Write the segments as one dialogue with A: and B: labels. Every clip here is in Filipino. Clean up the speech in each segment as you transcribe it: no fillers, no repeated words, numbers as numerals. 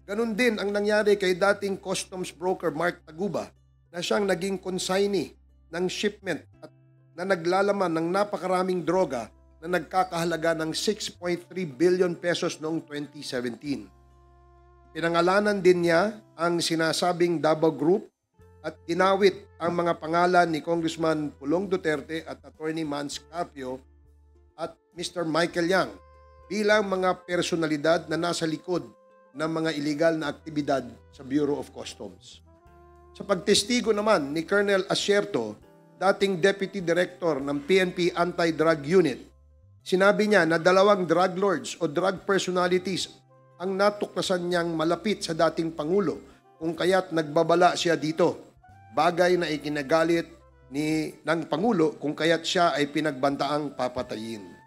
A: Ganun din ang nangyari kay dating customs broker Mark Taguba na siyang naging consignee ng shipment at na naglalaman ng napakaraming droga na nagkakahalaga ng 6.3 billion pesos noong 2017. Pinangalanan din niya ang sinasabing Davao Group at ginawit ang mga pangalan ni Congressman Pulong Duterte at Attorney Mans Carpio at Mr. Michael Yang bilang mga personalidad na nasa likod ng mga illegal na aktibidad sa Bureau of Customs. Sa pagtestigo naman ni Colonel Asierto, dating Deputy Director ng PNP Anti-Drug Unit, sinabi niya na 2 drug lords o drug personalities ang natuklasan niyang malapit sa dating Pangulo kung kaya't nagbabala siya dito. Bagay na ikinagalit ng Pangulo kung kaya't siya ay pinagbantaang papatayin.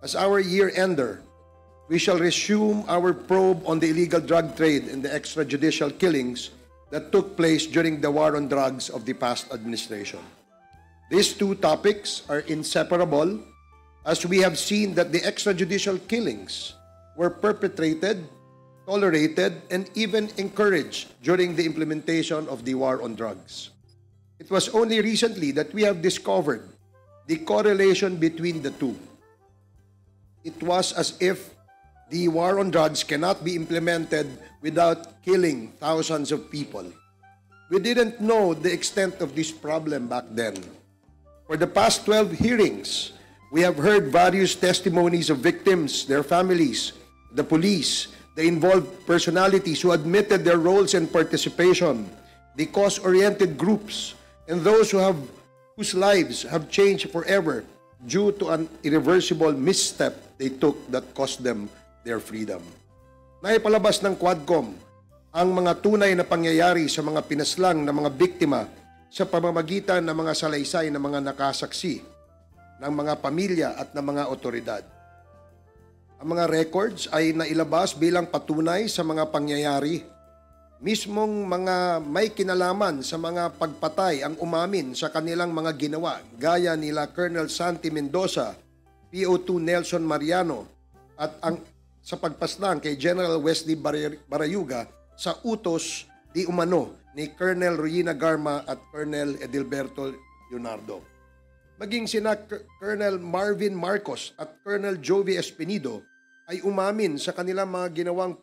A: As our year-ender, we shall resume our probe on the illegal drug trade and the extrajudicial killings that took place during the war on drugs of the past administration. These two topics are inseparable as we have seen that the extrajudicial killings were perpetrated, tolerated, and even encouraged during the implementation of the war on drugs. It was only recently that we have discovered the correlation between the two. It was as if the war on drugs cannot be implemented without killing thousands of people. We didn't know the extent of this problem back then. For the past 12 hearings, we have heard various testimonies of victims, their families, the police, the involved personalities who admitted their roles and participation, the cause-oriented groups, and those whose lives have changed forever due to an irreversible misstep they took that cost them their freedom. Naipalabas ng Quadcom ang mga tunay na pangyayari sa mga pinaslang na mga biktima sa pamamagitan ng mga salaysay ng mga nakasaksi, ng mga pamilya at ng mga otoridad. Ang mga records ay nailabas bilang patunay sa mga pangyayari. Mismong mga may kinalaman sa mga pagpatay ang umamin sa kanilang mga ginawa gaya nila Colonel Santi Mendoza, PO2 Nelson Mariano at sa pagpaslang kay General Wesley Barayuga sa utos di umano ni Colonel Ruina Garma at Colonel Edilberto Leonardo. Maging sina Colonel Marvin Marcos at Colonel Jovi Espinido ay umamin sa kanilang mga ginawang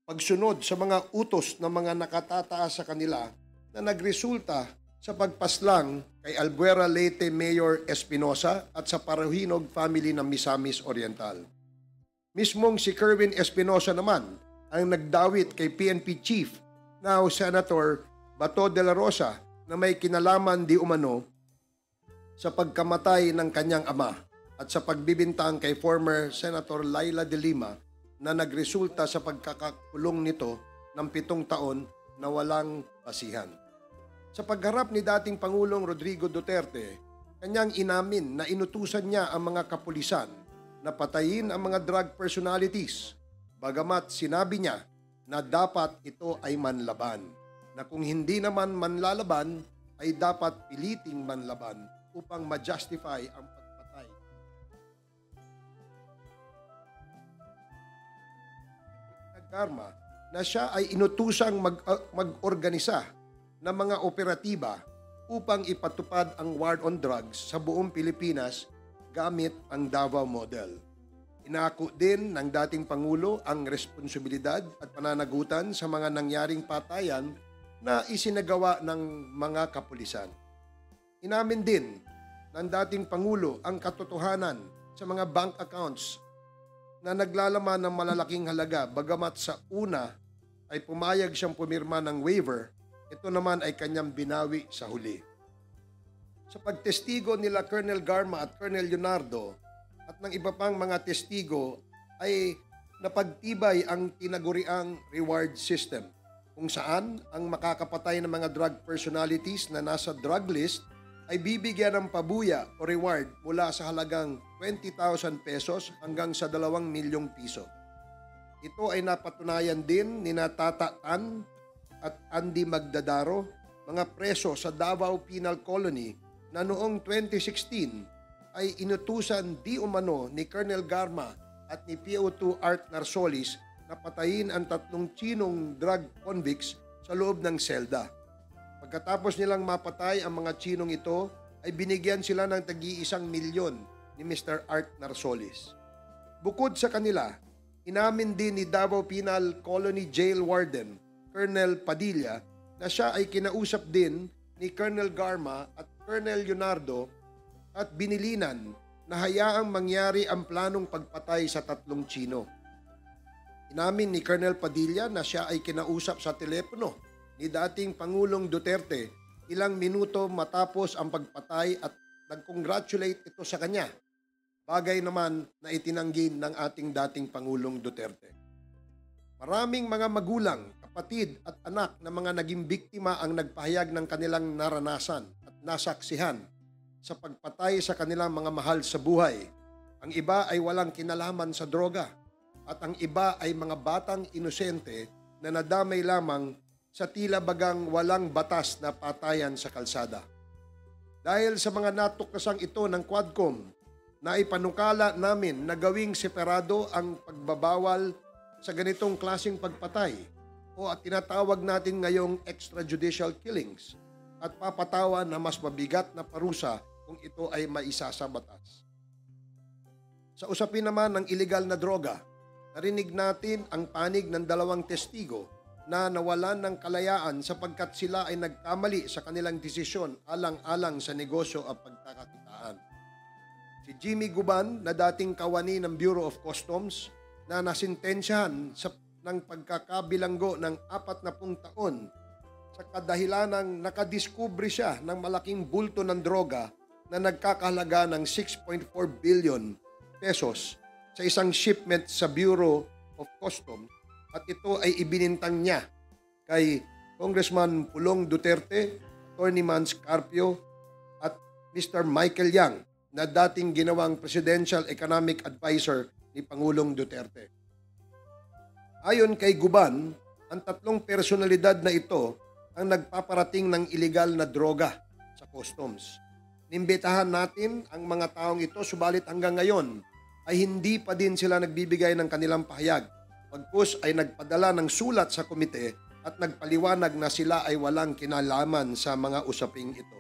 A: pagsunod sa mga utos ng mga nakatataas sa kanila na nagresulta sa pagpaslang kay Albuera Leyte Mayor Espinosa at sa Parahinog family ng Misamis Oriental. Mismong si Kerwin Espinosa naman ang nagdawit kay PNP Chief now Senator Bato de la Rosa na may kinalaman di umano sa pagkamatay ng kanyang ama at sa pagbibintang kay former Senator Laila de Lima na nagresulta sa pagkakakulong nito ng 7 taon na walang basihan. Sa pagharap ni dating Pangulong Rodrigo Duterte, kanyang inamin na inutusan niya ang mga kapulisan na patayin ang mga drug personalities, bagamat sinabi niya na dapat ito ay manlaban, na kung hindi naman manlalaban ay dapat piliting manlaban upang ma-justify ang pagpatay. Karma na siya ay inutusang mag-organisa ng mga operatiba upang ipatupad ang war on drugs sa buong Pilipinas gamit ang Davao Model. Inako din ng dating Pangulo ang responsibilidad at pananagutan sa mga nangyaring patayan na isinagawa ng mga kapulisan. Inamin din ng dating Pangulo ang katotohanan sa mga bank accounts na naglalaman ng malalaking halaga bagamat sa una ay pumayag siyang pumirma ng waiver, ito naman ay kanyang binawi sa huli. Sa pagtestigo nila Colonel Garma at Colonel Leonardo at ng iba pang mga testigo ay napagtibay ang tinaguriang reward system kung saan ang makakapatay ng mga drug personalities na nasa drug list ay bibigyan ng pabuya o reward mula sa halagang 20,000 pesos hanggang sa 2 milyong piso. Ito ay napatunayan din ni Tata Tan at Andy Magdadaro, mga preso sa Davao Penal Colony na noong 2016 ay inutusan di umano ni Colonel Garma at ni PO2 Art Narsolis na patayin ang 3 Chinong drug convicts sa loob ng selda. Pagkatapos nilang mapatay ang mga Chinong ito, ay binigyan sila ng tag-1 milyon ni Mr. Art Narsolis. Bukod sa kanila, inamin din ni Davao Penal Colony Jail Warden, Colonel Padilla, na siya ay kinausap din ni Colonel Garma at Colonel Leonardo at binilinan na hayaang mangyari ang planong pagpatay sa 3 Chino. Inamin ni Colonel Padilla na siya ay kinausap sa telepono ni dating Pangulong Duterte ilang minuto matapos ang pagpatay at nag-congratulate ito sa kanya. Bagay naman na itinanggi ng ating dating Pangulong Duterte. Maraming mga magulang, kapatid at anak na mga naging biktima ang nagpahayag ng kanilang naranasan at nasaksihan sa pagpatay sa kanilang mga mahal sa buhay. Ang iba ay walang kinalaman sa droga at ang iba ay mga batang inosente na nadamay lamang sa tila bagang walang batas na patayan sa kalsada. Dahil sa mga natuklasang ito ng Quadcom, na ipanukala namin na gawing separado ang pagbabawal sa ganitong klaseng pagpatay o at tinatawag natin ngayong extrajudicial killings at papatawan na mas mabigat na parusa kung ito ay maisa sa batas. Sa usapin naman ng illegal na droga, narinig natin ang panig ng 2 testigo na nawalan ng kalayaan sapagkat sila ay nagkamali sa kanilang desisyon alang-alang sa negosyo at pagkakakitaan. Si Jimmy Guban na dating kawani ng Bureau of Customs na nasintensyahan ng pagkakabilanggo ng 40 taon sa kadahilanang nakadiskubre siya ng malaking bulto ng droga na nagkakahalaga ng 6.4 billion pesos sa isang shipment sa Bureau of Customs at ito ay ibinintang niya kay Congressman Pulong Duterte, Atty. Mans Carpio at Mr. Michael Yang na dating ginawang Presidential Economic Advisor ni Pangulong Duterte. Ayon kay Guban, ang 3 personalidad na ito ang nagpaparating ng iligal na droga sa customs. Nimbitahan natin ang mga taong ito subalit hanggang ngayon ay hindi pa din sila nagbibigay ng kanilang pahayag. Pagkus ay nagpadala ng sulat sa komite at nagpaliwanag na sila ay walang kinalaman sa mga usaping ito.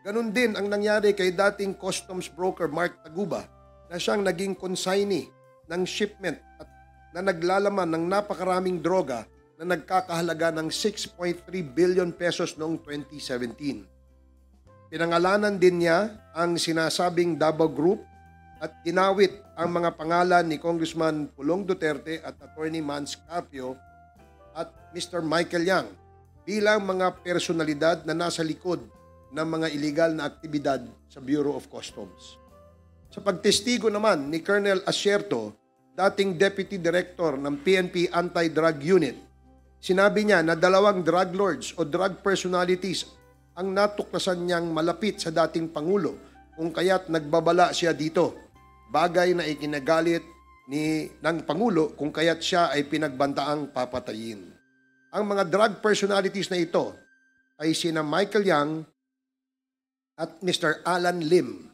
A: Ganon din ang nangyari kay dating customs broker Mark Taguba na siyang naging consignee ng shipment at na naglalaman ng napakaraming droga na nagkakahalaga ng 6.3 billion pesos noong 2017. Pinangalanan din niya ang sinasabing Davao Group at ginawit ang mga pangalan ni Congressman Pulong Duterte at Atty. Mans Carpio at Mr. Michael Yang bilang mga personalidad na nasa likod ng mga illegal na aktibidad sa Bureau of Customs. Sa pagtestigo naman ni Colonel Asierto, dating Deputy Director ng PNP Anti-Drug Unit, sinabi niya na 2 drug lords o drug personalities ang natuklasan niyang malapit sa dating Pangulo kung kaya't nagbabala siya dito. Bagay na ikinagalit ng Pangulo kung kaya't siya ay pinagbantaang papatayin. Ang mga drug personalities na ito ay sina Michael Yang at Mr. Alan Lim.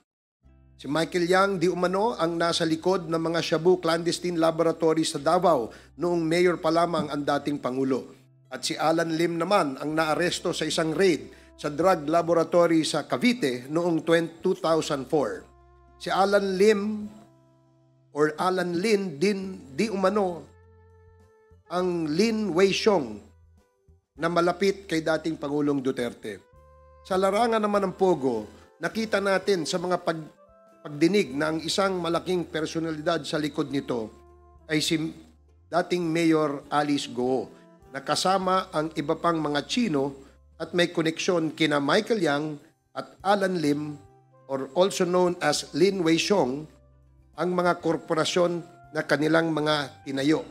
A: Si Michael Yang di umano ang nasa likod ng mga shabu clandestine laboratory sa Davao noong mayor pa lamang ang dating Pangulo. At si Alan Lim naman ang naaresto sa isang raid sa drug laboratory sa Cavite noong 2004. Si Alan Lim or Alan Lin din di umano ang Lin Weixiong na malapit kay dating Pangulong Duterte. Sa larangan naman ng Pogo, nakita natin sa mga pagdinig na ang isang malaking personalidad sa likod nito ay si dating Mayor Alice Go na kasama ang iba pang mga Chino at may koneksyon kina Michael Yang at Alan Lim or also known as Lin Weixiong ang mga korporasyon na kanilang mga tinayo.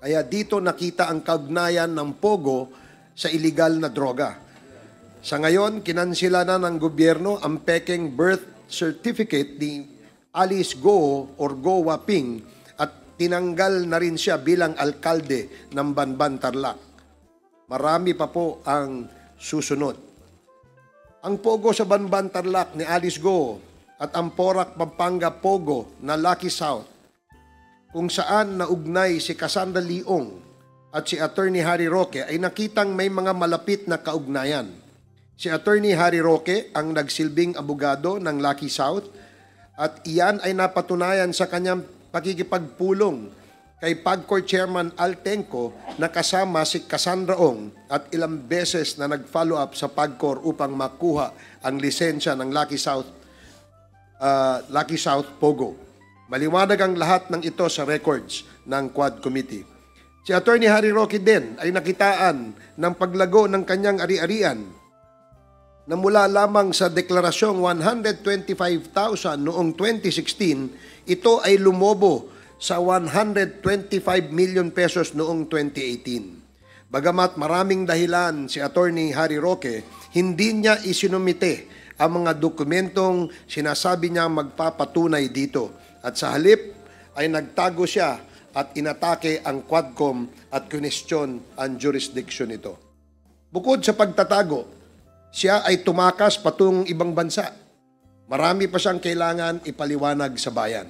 A: Kaya dito nakita ang kaugnayan ng Pogo sa iligal na droga. Sa ngayon, kinansila na ng gobyerno ang peking birth certificate ni Alice Go or Go Waping at tinanggal na rin siya bilang alkalde ng Banban, Tarlac. Marami pa po ang susunod. Ang Pogo sa Banban, Tarlac ni Alice Go at ang Porac, Pampanga, Pogo na Lucky South, kung saan naugnay si Cassandra Leong at si Attorney Harry Roque, ay nakitang may mga malapit na kaugnayan. Si Attorney Harry Roque ang nagsilbing abogado ng Lucky South at iyan ay napatunayan sa kanyang pakikipagpulong kay PAGCOR Chairman Al Tenco na kasama si Cassandra Ong at ilang beses na nag-follow up sa PAGCOR upang makuha ang lisensya ng Lucky South Pogo. Maliwanag ang lahat ng ito sa records ng Quad Committee. Si Attorney Harry Roque din ay nakitaan ng paglago ng kanyang ari-arian na mula lamang sa deklarasyong 125,000 noong 2016, ito ay lumobo sa 125 million pesos noong 2018. Bagamat maraming dahilan si Attorney Harry Roque, hindi niya isinumite ang mga dokumentong sinasabi niya magpapatunay dito. At sa halip ay nagtago siya at inatake ang Quadcom at kinestyon ang jurisdiction nito. Bukod sa pagtatago, siya ay tumakas patungong ibang bansa. Marami pa siyang kailangan ipaliwanag sa bayan.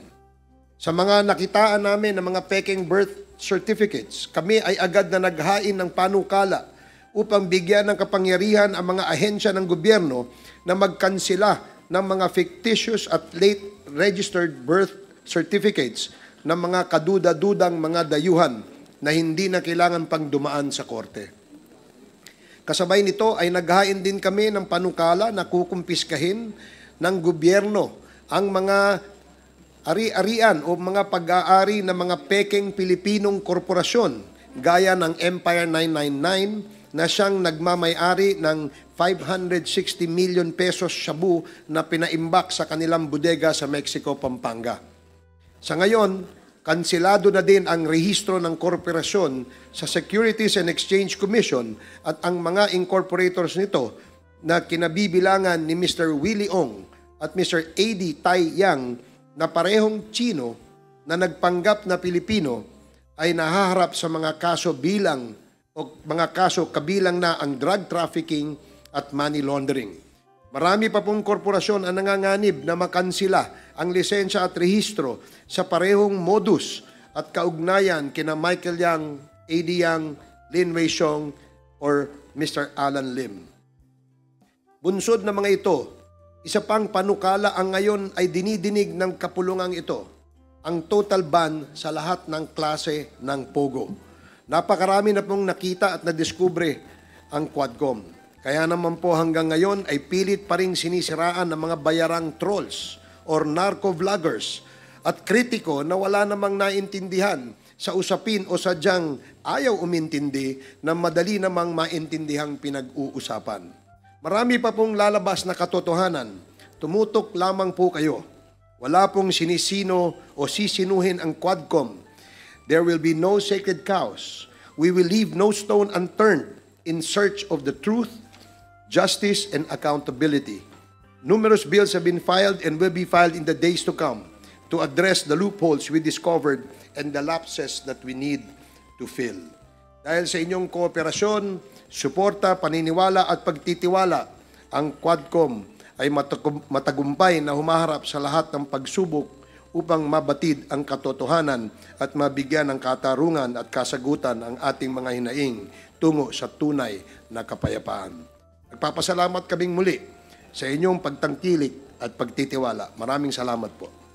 A: Sa mga nakitaan namin ng mga peking birth certificates, kami ay agad na naghain ng panukala upang bigyan ng kapangyarihan ang mga ahensya ng gobyerno na magkansela ng mga fictitious at late registered birth certificates ng mga kaduda-dudang mga dayuhan na hindi na kailangan pang dumaan sa korte. Kasabay nito ay naghain din kami ng panukala na kukumpiskahin ng gobyerno ang mga ari-arian o mga pag-aari ng mga peking Pilipinong korporasyon gaya ng Empire 999 na siyang nagmamay-ari ng 560 million pesos shabu na pinaimbak sa kanilang bodega sa Mexico, Pampanga. Sa ngayon, kansilado na din ang rehistro ng korporasyon sa Securities and Exchange Commission at ang mga incorporators nito na kinabibilangan ni Mr. Willie Ong at Mr. A.D. Tai Yang na parehong Chino na nagpanggap na Pilipino ay nahaharap sa mga kaso bilang o mga kaso kabilang na ang drug trafficking at money laundering. Marami pa pong korporasyon ang nanganganib na makansila ang lisensya at rehistro sa parehong modus at kaugnayan kina Michael Yang, A.D. Yang, Lin Wei Xiong, or Mr. Alan Lim. Bunsod na mga ito, isa pang panukala ang ngayon ay dinidinig ng kapulungang ito, ang total ban sa lahat ng klase ng Pogo. Napakarami na pong nakita at nadiskubre ang Quadcom. Kaya naman po hanggang ngayon ay pilit pa rin sinisiraan ng mga bayarang trolls or narco-vloggers at kritiko na wala namang naintindihan sa usapin o sadyang ayaw umintindi na madali namang maintindihang pinag-uusapan. Marami pa pong lalabas na katotohanan. Tumutok lamang po kayo. Wala pong sinisino o sisinuhin ang Quadcom. There will be no sacred cows. We will leave no stone unturned in search of the truth, justice, and accountability. Numerous bills have been filed and will be filed in the days to come to address the loopholes we discovered and the lapses that we need to fill. Dahil sa inyong kooperasyon, suporta, paniniwala at pagtitiwala, ang Quadcom ay matagumpay na humaharap sa lahat ng pagsubok upang mabatid ang katotohanan at mabigyan ng katarungan at kasagutan ang ating mga hinaing tungo sa tunay na kapayapaan. Nagpapasalamat kaming muli sa inyong pagtangkilik at pagtitiwala. Maraming salamat po.